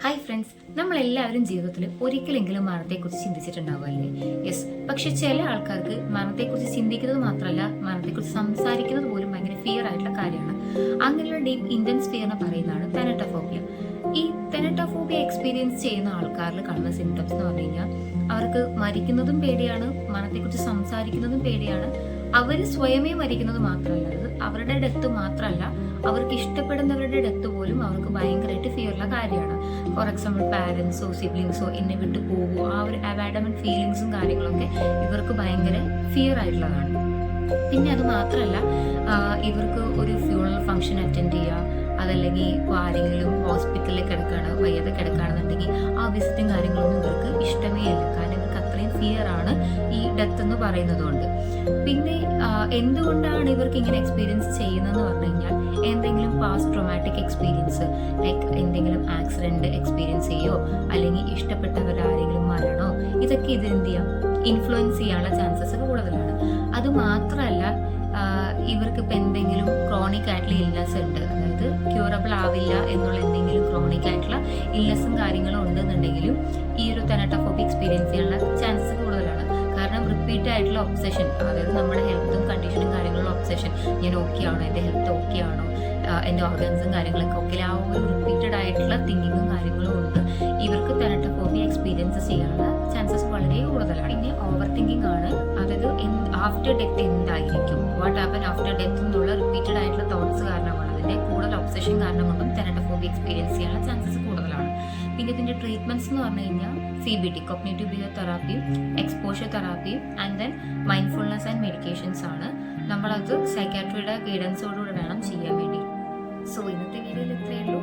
Hi friends, നമ്മളെല്ലാവരും ജീവിതത്തിൽ ഒരിക്കലെങ്കിലും മരണത്തെക്കുറിച്ച് ചിന്തിച്ചിട്ടുണ്ടാവുമല്ലേ? യെസ്. പക്ഷെ ചില ആൾക്കാർക്ക് മരണത്തെക്കുറിച്ച് ചിന്തിക്കുന്നത് മാത്രമല്ല, മരണത്തെക്കുറിച്ച് സംസാരിക്കുന്നത് പോലും ഭയങ്കര ഫിയർ ആയിട്ടുള്ള കാര്യമാണ്. അങ്ങനെയുള്ള ഡീപ് ഇന്റൻസ് ഫിയർ എന്ന് പറയുന്നതാണ് തെനറ്റോഫോബിയ. ഈ തെനറ്റോഫോബിയ എക്സ്പീരിയൻസ് ചെയ്യുന്ന ആൾക്കാരിൽ കാണുന്ന സിംറ്റംസ് എന്ന് പറഞ്ഞു കഴിഞ്ഞാൽ അവർക്ക് മരിക്കുന്നതും പേടിയാണ്, മരണത്തെക്കുറിച്ച് സംസാരിക്കുന്നതും പേടിയാണ്. അവർ സ്വയമേ മരിക്കുന്നത് മാത്രമല്ല, അത് അവരുടെ ഡെത്ത് മാത്രമല്ല, അവർക്ക് ഇഷ്ടപ്പെടുന്നവരുടെ ഡെത്ത് പോലും അവർക്ക് ഭയങ്കരമായിട്ട് ഫിയറുള്ള കാര്യമാണ്. ഫോർ എക്സാമ്പിൾ പാരൻസോ സിബ്ലിങ്സോ എന്നെ വിട്ടു പോകുമോ, ആ ഒരു അബാൻഡൻമെന്റ് ഫീലിങ്സും കാര്യങ്ങളൊക്കെ ഇവർക്ക് ഭയങ്കര ഫിയർ ആയിട്ടുള്ളതാണ്. പിന്നെ അത് മാത്രമല്ല, ഇവർക്ക് ഒരു ഫ്യൂണറൽ ഫംഗ്ഷൻ അറ്റൻഡ് ചെയ്യുക, അതല്ലെങ്കിൽ ഇപ്പോൾ ആരെങ്കിലും ഹോസ്പിറ്റലിൽ കിടക്കുകയാണ്, വയ്യാതെ കിടക്കുകയാണെന്നുണ്ടെങ്കിൽ ആ വിസിറ്റും കാര്യങ്ങളൊന്നും ഇവർക്ക് ഇഷ്ടമേ ഇല്ല. കാരണം ഇവർക്ക് അത്രയും ഫിയർ ആണ് ഈ ഡെത്ത് എന്ന് പറയുന്നത് കൊണ്ട്. പിന്നെ എന്തുകൊണ്ടാണ് ഇവർക്ക് ഇങ്ങനെ എക്സ്പീരിയൻസ് ചെയ്യുന്നതെന്ന് പറഞ്ഞു കഴിഞ്ഞാൽ എന്തെങ്കിലും പാസ്റ്റ് ട്രോമാറ്റിക് എക്സ്പീരിയൻസ്, ലൈക്ക് എന്തെങ്കിലും ആക്സിഡന്റ് എക്സ്പീരിയൻസ് ചെയ്യോ അല്ലെങ്കിൽ ഇഷ്ടപ്പെട്ടവരാരെങ്കിലും മരണോ, ഇതൊക്കെ ഇത് എന്ത് ചെയ്യാം, ഇൻഫ്ലുവൻസ് ചെയ്യാനുള്ള ചാൻസസ് കൂടുതലാണ്. അത് മാത്രമല്ല, ഇവർക്ക് ഇപ്പം എന്തെങ്കിലും ക്രോണിക് ആയിട്ടുള്ള ഇൽനെസ് ഉണ്ട്, അതായത് ക്യൂറബിൾ ആവില്ല എന്നുള്ള എന്തെങ്കിലും ക്രോണിക് ആയിട്ടുള്ള ഇൽനെസ്സും കാര്യങ്ങളും ഉണ്ടെന്നുണ്ടെങ്കിലും ഈ ഒരു തെനറ്റോഫോബിയ എക്സ്പീരിയൻസ് ചെയ്യാനുള്ള ചാൻസസ് കൂടുതലാണ്. കാരണം റിപ്പീറ്റ് ആയിട്ടുള്ള ഒബ്സെഷൻ, അതായത് നമ്മുടെ ഹെൽത്തും കണ്ടീഷനും കാര്യങ്ങളും ഒബ്സെഷൻ, ഞാൻ ഓക്കെ ആണോ, എൻ്റെ ഹെൽത്ത് ഓക്കെ ആണോ, എൻ്റെ ഓർഗൻസും കാര്യങ്ങളൊക്കെ ഓക്കെ, ആ ഒരു റിപ്പീറ്റഡ് ആയിട്ടുള്ള തിങ്കിങ്ങും കാര്യങ്ങളും കൊണ്ട് ഇവർക്ക് തെനറ്റോഫോബിയ എക്സ്പീരിയൻസ് ചെയ്യാനുള്ള ചാൻസസ് വളരെ കൂടുതലാണ്. പിന്നെ ഓവർ തിങ്കിങ് ആണ്, അതായത് ആഫ്റ്റർ ഡെത്ത് എന്തായിരിക്കും, വാട്ട് ഹാപ്പൻ ആഫ്റ്റർ ഡെത്ത് എന്നുള്ള റിപ്പീറ്റഡ് ആയിട്ടുള്ള തോട്ട്സ് കാരണമാണ്, അതിൻ്റെ കൂടുതൽ ഒബ്സെഷൻ കാരണം കൊണ്ടും തെനറ്റോഫോബിയ എക്സ്പീരിയൻസ് ചെയ്യാനുള്ള ചാൻസസ് കൂടുതലാണ്. പിന്നെ ഇതിൻ്റെ ട്രീറ്റ്മെന്റ്സ് എന്ന് പറഞ്ഞു കഴിഞ്ഞാൽ CBT, കോഗ്നിറ്റീവ് ബിഹേവിയർ തെറാപ്പിയും എക്സ്പോഷർ തെറാപ്പിയും and then mindfulness and medications ആണ്. നമ്മളത് സൈക്കാട്രിയുടെ ഗൈഡൻസോടുകൂടി വേണം ചെയ്യാൻ വേണ്ടി. സോ ഇന്നത്തെ വീഡിയോയിൽ ഇത്രയേ ഉള്ളൂ.